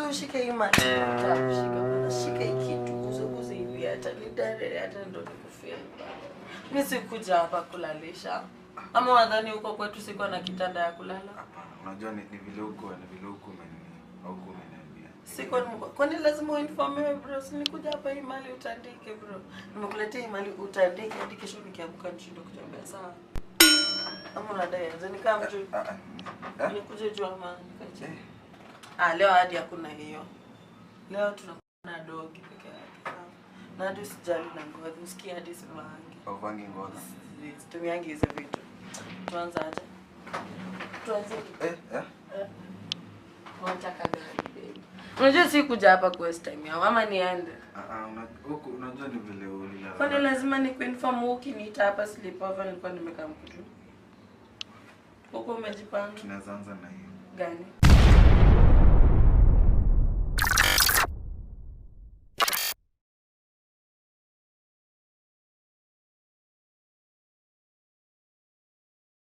So shika imani. Shika ikitu kuzo hivi hata lidare hata ndo nikufia. Mimi sikuja hapa kulalisha. Ama wadhani huko kwetu siko na kitanda ya kulala? Hapana, unajua ni vile huko umeniambia. Siko kwani lazima uinforme bro, nikuja hapa hii mali utandike bro. Nimekuletea hii mali utandike hadi kesho nikiamka nishindo kutembea sawa. Ama unadai nzani kama mtu nikuja jua ama nikaje. Leo hadi hakuna hiyo. Leo tunakuwa na dogi peke yake. Na hadi usijali na ngozi, usikie hadi simangi. Uvangi ngozi. Tumiangi hizo vitu. Tuanza aje? Tuanze. Unataka gani baby? Unajua si kuja hapa kwa waste time yao ama niende? Unajua ni vile ulilala. Kwani lazima nikuinform ukiniita hapa sleepover nilikuwa nimekaa mkutu. Huko umejipanga. Tunaanza na hiyo. Gani?